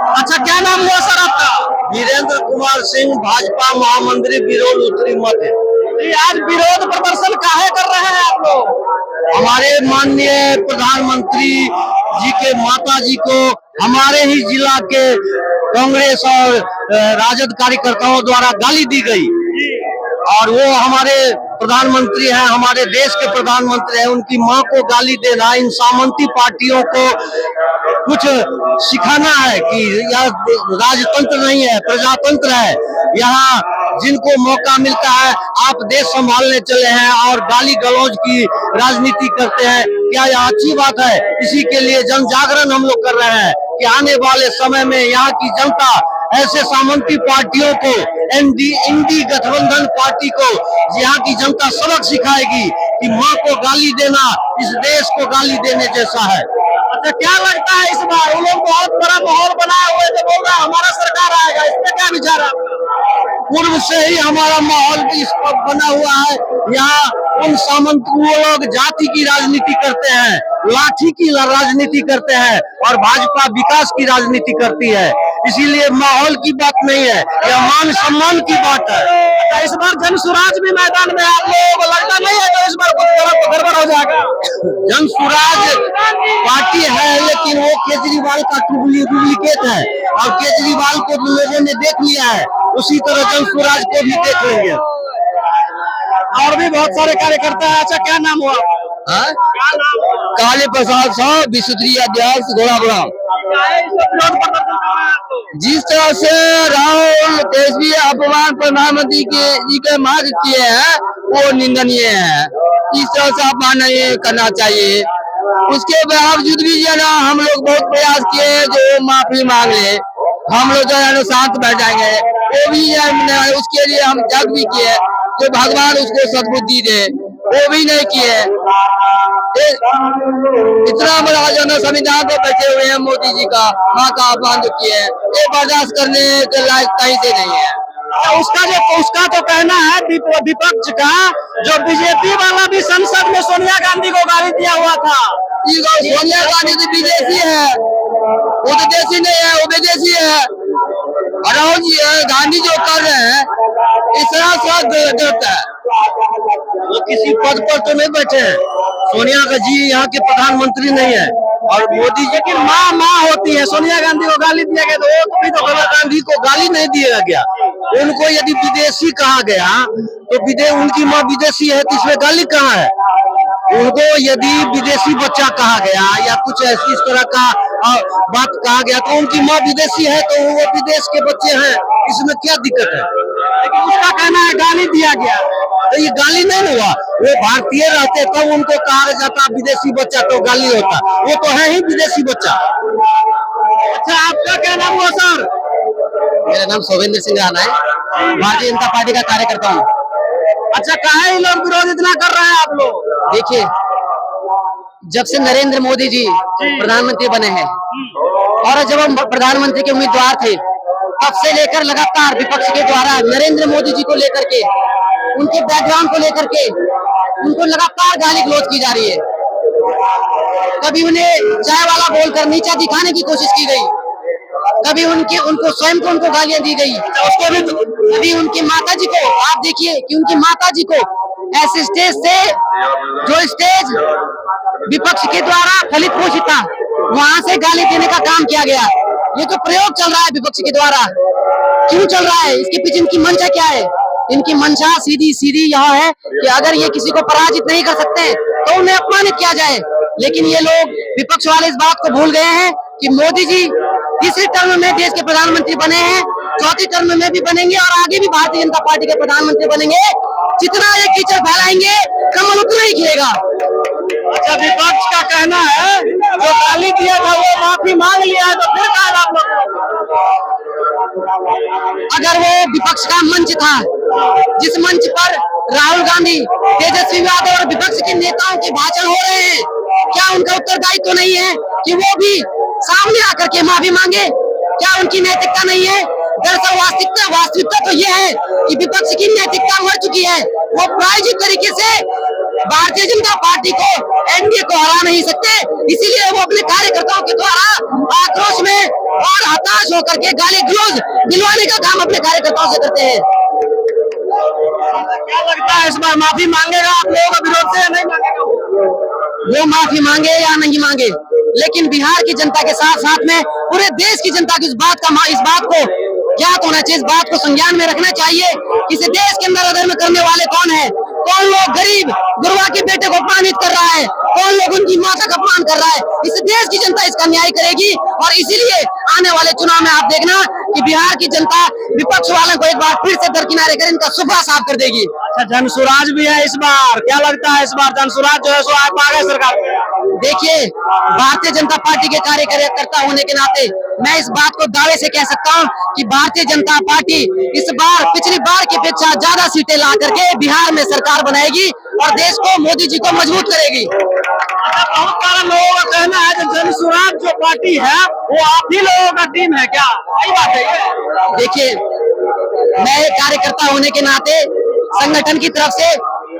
अच्छा, क्या नाम हुआ सर आपका? वीरेंद्र कुमार सिंह, भाजपा महामंत्री बिरौल उत्तरी मध्य। जी, आज विरोध प्रदर्शन काहे कर रहे हैं आप लोग? हमारे माननीय प्रधानमंत्री जी के माता जी को हमारे ही जिला के कांग्रेस और राजद कार्यकर्ताओं द्वारा गाली दी गई, और वो हमारे प्रधानमंत्री हैं, हमारे देश के प्रधानमंत्री हैं, उनकी मां को गाली देना इन सामंती पार्टियों को कुछ सिखाना है कि यह राजतंत्र नहीं है, प्रजातंत्र है। यहाँ जिनको मौका मिलता है आप देश संभालने चले हैं और गाली गलौज की राजनीति करते हैं, क्या यह अच्छी बात है? इसी के लिए जन जागरण हम लोग कर रहे हैं कि आने वाले समय में यहाँ की जनता ऐसे सामंती पार्टियों को, इंडी गठबंधन पार्टी को यहाँ की जनता सबक सिखाएगी कि माँ को गाली देना इस देश को गाली देने जैसा है। अच्छा, क्या लगता है इस बार वो लोग बहुत बड़ा माहौल बनाए हुए थे, बोल रहा है हमारा सरकार आएगा, इसमें क्या विचार है आपका? पूर्व से ही हमारा माहौल इस पर बना हुआ है। यहाँ उन सामंत वो लोग जाति की राजनीति करते हैं, लाठी की राजनीति करते हैं, और भाजपा विकास की राजनीति करती है। इसीलिए माहौल की बात नहीं है, यह मान सम्मान की बात है। अच्छा, इस बार जन स्वराज भी मैदान में आप लोगों को लगता नहीं है कि इस बार कुछ गड़बड़ हो जाएगा? जन स्वराज पार्टी है, लेकिन वो केजरीवाल का डुप्लीकेट है, और केजरीवाल को लोगों ने देख लिया है, उसी तरह जन स्वराज को भी देख लेंगे। और भी बहुत सारे कार्यकर्ता है। अच्छा, क्या नाम हुआ? काली प्रसाद साहब, विशुद्री अध्यक्ष घोड़ाबड़ा। जिस तरह से राहुल तेजस्वी अपमान प्रधानमंत्री जी के मार्ग किए हैं वो निंदनीय है, इस तरह से अपमान नहीं करना चाहिए। उसके बावजूद भी जो है ना हम लोग बहुत प्रयास किए जो माफी मांग ले, हम लोग जो है ना शांत बैठ जाएंगे, वो भी उसके लिए हम जग भी किए तो भगवान उसको सद्बुद्धि दे, वो भी नहीं किए। इतना बड़ा जो है संविधान पे बैठे हुए हैं मोदी जी का माँ का अपमान जो किए, ये बर्दाश्त करने के लायक कहीं से नहीं है। उसका तो कहना है विपक्ष का, जो बीजेपी वाला भी संसद में सोनिया गांधी को गाली दिया हुआ था। सोनिया गांधी तो विदेशी है, वो तो देशी नहीं है, वो विदेशी है। राहुल जी गांधी जो कर रहे हैं इस तरह गलत है। वो किसी पद पर तो नहीं बैठे हैं, सोनिया जी यहाँ के प्रधानमंत्री नहीं है, और मोदी जी की माँ होती है। सोनिया गांधी को गाली दिया गया तो वो भी तो सोनिया गांधी को गाली नहीं दिया गया, उनको यदि विदेशी कहा गया तो उनकी माँ विदेशी है तो इसमें गाली कहाँ है? उनको यदि विदेशी बच्चा कहा गया या कुछ ऐसी इस तरह का बात कहा गया तो उनकी माँ विदेशी है तो वो विदेश के बच्चे हैं, इसमें क्या दिक्कत है? लेकिन उसका कहना है गाली दिया गया, तो ये गाली नहीं हुआ। वो भारतीय रहते तब उनको कहा जाता विदेशी बच्चा तो गाली होता, वो तो है ही विदेशी बच्चा। अच्छा, आपका क्या नाम हुआ सर? मेरा नाम शोभेंद्र सिंह राणा है, भारतीय जनता पार्टी का कार्यकर्ता हूँ। अच्छा, काहे लोग विरोध इतना कर रहे हैं आप लोग? देखिए, जब से नरेंद्र मोदी जी प्रधानमंत्री बने हैं और जब हम प्रधानमंत्री के उम्मीदवार थे तब से लेकर लगातार विपक्ष के द्वारा नरेंद्र मोदी जी को लेकर के, उनके बैकग्राउंड को लेकर के उनको लगातार गाली गलौज की जा रही है। कभी उन्हें चाय वाला बोलकर नीचा दिखाने की कोशिश की गई, कभी उनको स्वयं को उनको गालियां दी गई, कभी उनकी माता जी को, आप देखिए कि उनकी माता जी को ऐसे स्टेज से, जो स्टेज विपक्ष के द्वारा फलित पोषित था, वहां से गाली देने का काम किया गया। ये जो प्रयोग चल रहा है विपक्ष के द्वारा, क्यों चल रहा है? इसके पीछे इनकी मंशा क्या है? इनकी मंशा सीधी यह है कि अगर ये किसी को पराजित नहीं कर सकते तो उन्हें अपमानित किया जाए। लेकिन ये लोग विपक्ष वाले इस बात को भूल गए हैं कि मोदी जी तीसरी टर्म में देश के प्रधानमंत्री बने हैं, चौथी टर्म में भी बनेंगे और आगे भी भारतीय जनता पार्टी के प्रधानमंत्री बनेंगे। जितना ये कीचड़ फैलाएंगे कमल उतना ही खिलेगा। अच्छा, विपक्ष का कहना है जो गाली दिया था वो माफी मांग लिया है, तो फिर कहा आप लोग? अगर वो विपक्ष का मंच था, जिस मंच पर राहुल गांधी, तेजस्वी यादव और विपक्ष के नेताओं के भाषण हो रहे हैं, क्या उनका उत्तरदायित्व तो नहीं है कि वो भी सामने आकर के माफी मांगे? क्या उनकी नैतिकता नहीं है? दरअसल वास्तविकता तो ये है कि विपक्ष की नैतिकता मर चुकी है। वो प्रायोजित तरीके से भारतीय जनता पार्टी को, एनडीए को हरा नहीं सकते, इसीलिए वो अपने कार्यकर्ताओं के द्वारा आक्रोश में और हताश होकर के गाली गलौज दिलवाने का काम अपने कार्यकर्ताओं से करते हैं। क्या लगता है इस बार माफी मांगेगा आप लोगों का विरोध से या नहीं मांगेगा? वो माफी मांगे या नहीं मांगे, लेकिन बिहार की जनता के साथ साथ में पूरे देश की जनता की इस बात को ज्ञात होना चाहिए, इस बात को संज्ञान में रखना चाहिए कि इस देश के अंदर अधर्म करने वाले कौन है, कौन लोग गरीब गुरबा के बेटे को अपमानित कर रहा है, कौन लोग उनकी माता का अपमान कर रहा है। इस देश की जनता इसका न्याय करेगी और इसीलिए आने वाले चुनाव में आप देखना कि बिहार की जनता विपक्ष वालों को एक बार फिर से दरकिनारे कर इनका सुबह साफ कर देगी। अच्छा, जनसुराज भी है इस बार, क्या लगता है इस बार जनसुराज जो है सो आप आ गए सरकार में? देखिए, भारतीय जनता पार्टी के कार्यकर्ता होने के नाते मैं इस बात को दावे से कह सकता हूं कि भारतीय जनता पार्टी इस बार पिछली बार की अपेक्षा ज्यादा सीटें ला करके बिहार में सरकार बनाएगी और देश को, मोदी जी को मजबूत करेगी। बहुत सारे लोगों का कहना है कि जनसुराज जो पार्टी है वो आप ही लोगों का टीम है, क्या सही बात है ये? देखिए, मैं एक कार्यकर्ता होने के नाते संगठन की तरफ से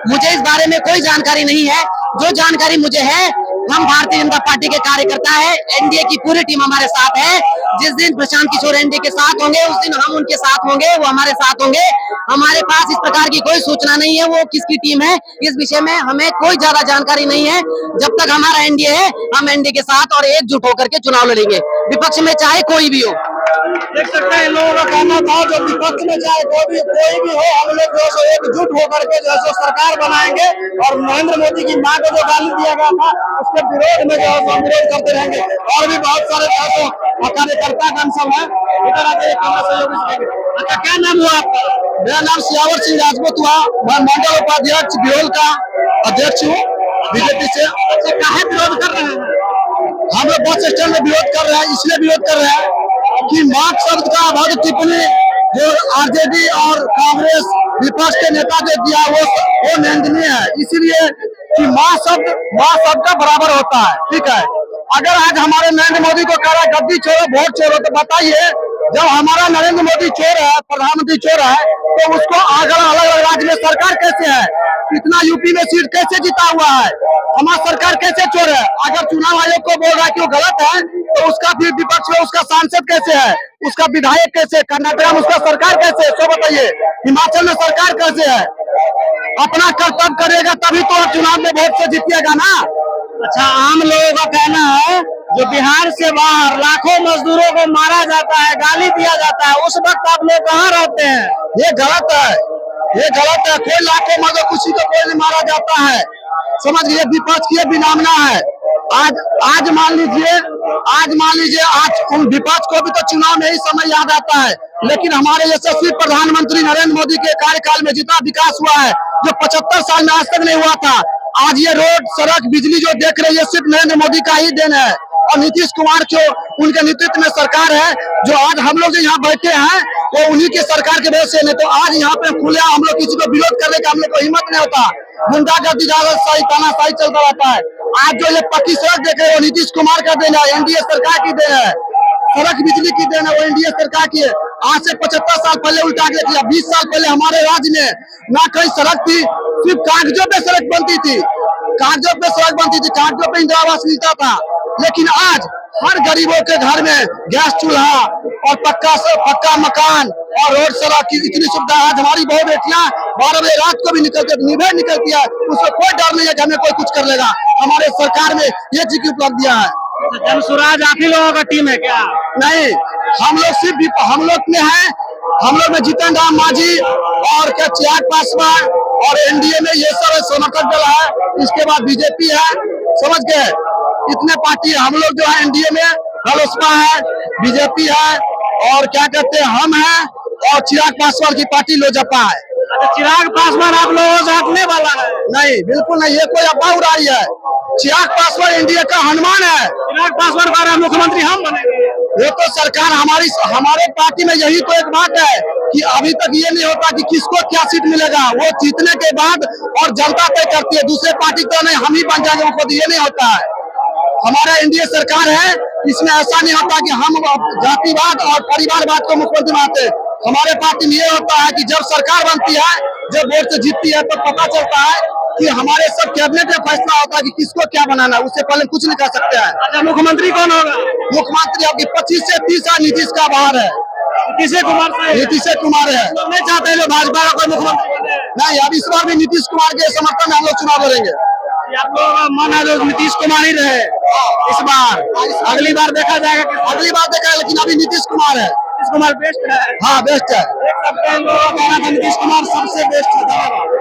मुझे इस बारे में कोई जानकारी नहीं है। जो जानकारी मुझे है, हम भारतीय जनता पार्टी के कार्यकर्ता है, एनडीए की पूरी टीम हमारे साथ है। जिस दिन प्रशांत किशोर एनडीए के साथ होंगे उस दिन हम उनके साथ होंगे, वो हमारे साथ होंगे। हमारे पास इस प्रकार की कोई सूचना नहीं है वो किसकी टीम है, इस विषय में हमें कोई ज्यादा जानकारी नहीं है। जब तक हमारा एनडीए है, हम एनडीए के साथ और एकजुट होकर के चुनाव लड़ेंगे, विपक्ष में चाहे कोई भी हो। देख सकते हैं लोगों का कहना था जो विपक्ष में चाहे कोई भी हो, हम लोग जो है एकजुट होकर के जो है सरकार बनाएंगे और नरेंद्र मोदी की मां को जो गाली दिया गया था उसके विरोध में जो है विरोध करते रहेंगे। और भी बहुत सारे कार्यकर्ता गण सब है, इधर आके सहयोग। अच्छा, क्या नाम हुआ आपका? मेरा नाम सियावर सिंह राजपूत हुआ, मैं मंडल उपाध्यक्ष बिहोल का अध्यक्ष हूँ बीजेपी से। अच्छा, काहे विरोध कर रहे हैं? हम लोग बस स्टैंड में विरोध कर रहे हैं, इसलिए विरोध कर रहे हैं कि मार्क शब्द का अभद्र टिप्पणी जो आरजेडी और कांग्रेस विपक्ष के नेता ने दिया वो निंदनीय है। इसीलिए कि माँ शब्द का बराबर होता है, ठीक है। अगर आज हमारे नरेंद्र मोदी को कह रहा है गद्दी छोड़ो वोट छोड़ो, तो बताइए जब हमारा नरेंद्र मोदी चोर है, प्रधानमंत्री चोर है, तो उसको अलग अलग राज्य में सरकार कैसे है, इतना यूपी में सीट कैसे जीता हुआ है, हमारा सरकार कैसे चोर है। अगर चुनाव आयोग को बोल रहा है कि वो गलत है, तो उसका फिर विपक्ष में उसका सांसद कैसे है, उसका विधायक कैसे, कर्नाटक में उसका सरकार कैसे है, तो बताइए हिमाचल में सरकार कैसे है। अपना कर्तव्य करेगा तभी तो चुनाव में वोट से जीतिएगा ना। अच्छा, आम लोगों का कहना है जो बिहार से बाहर लाखों मजदूरों को मारा जाता है, गाली दिया जाता है, उस वक्त आप लोग कहाँ रहते हैं? ये गलत है, ये गलत है। कोई लाखों मजदूर किसी को कोई नहीं मारा जाता है, समझ गए। विपक्ष की विनामना है। आज मान लीजिए आज उन विपक्ष को भी तो चुनाव में ही समय याद आता है, लेकिन हमारे यशस्वी प्रधानमंत्री नरेंद्र मोदी के कार्यकाल में जितना विकास हुआ है जो 75 साल में आज तक नहीं हुआ था, आज ये रोड सड़क बिजली जो देख रहे हैं सिर्फ नरेंद्र मोदी का ही देन है। और नीतीश कुमार जो उनके नेतृत्व में सरकार है, जो आज हम लोग जो यहाँ बैठे हैं वो उन्हीं की सरकार की वजह से। नहीं तो आज यहाँ पे खुले हम लोग किसी को विरोध करने का हम लोग को हिम्मत नहीं होता। गुंडागर्दी सही तानाशाही चलता रहता है। आज जो ये पक्की सड़क देख रहे हो नीतीश कुमार का देन है, एनडीए सरकार की देन है। सड़क बिजली की देन है वो एनडीए सरकार की है। आज से 75 साल पहले उल्टा किया, 20 साल पहले हमारे राज्य में ना कहीं सड़क थी, सिर्फ कागजों पे सड़क बनती थी, कागजों पे इंदिरा आवास मिलता था। लेकिन आज हर गरीबों के घर में गैस चूल्हा और पक्का मकान और रोड सड़क की इतनी सुविधा। आज हमारी बहु बेटियां 12 बजे रात को भी निकलती है, उसको कोई डर नहीं है कि हमें कोई कुछ कर लेगा। हमारे सरकार में ये चीज की उपलब्धियां है। जनसुराज आप ही लोगों का टीम है क्या? नहीं, हम लोग सिर्फ हम लोग में है, हम लोग में जीतन राम मांझी और क्या चिराग पासवान और एनडीए में ये सब समर्थक दल है। इसके बाद बीजेपी है, समझ गए, इतने पार्टी है। हम लोग जो है एनडीए में रालोसपा है, बीजेपी है और क्या कहते हैं हम हैं, और चिराग पासवान की पार्टी लोजपा है। अच्छा, चिराग पासवान आप लोगों से हटने वाला है? नहीं, बिल्कुल नहीं, ये कोई अफवाह उड़ा रही है। चिराग पासवान एनडीए का हनुमान है। चिराग पासवान का मुख्यमंत्री हम बनेंगे। ये तो सरकार हमारे पार्टी में यही तो एक बात है कि अभी तक ये नहीं होता कि किसको क्या सीट मिलेगा, वो जीतने के बाद और जनता तय करती है। दूसरे पार्टी तो नहीं हम ही बन जाएंगे, ये नहीं होता है। हमारा एनडीए सरकार है, इसमें ऐसा नहीं होता कि हम जातिवाद और परिवारवाद को मुख्यमंत्री बनाते हैं। हमारे पार्टी में ये होता है कि जब सरकार बनती है, जब वोट से जीतती है, तो पता चलता है कि हमारे सब कैबिनेट में फैसला होता है कि किसको क्या बनाना है। उससे पहले कुछ नहीं कर सकते हैं। अच्छा, मुख्यमंत्री कौन होगा? मुख्यमंत्री आपकी 25 से 30 साल नीतीश का बाहर है। नीतीश कुमार से नीतीश कुमार है। नहीं चाहते हैं जो भाजपा का कोई मुख्यमंत्री बने। नहीं, अब इस बार भी नीतीश कुमार के समर्थन में हम लोग चुनाव लड़ेंगे। आप लोगों का मन है जो नीतीश कुमार ही रहे इस बार। अगली बार देखा जाएगा कि अगली बार देखा है, लेकिन अभी नीतीश कुमार है। नीतीश कुमार बेस्ट है। हाँ, बेस्ट है। देख सकते हैं, लोगों का कहना था नीतीश कुमार सबसे बेस्ट है। धन्यवाद।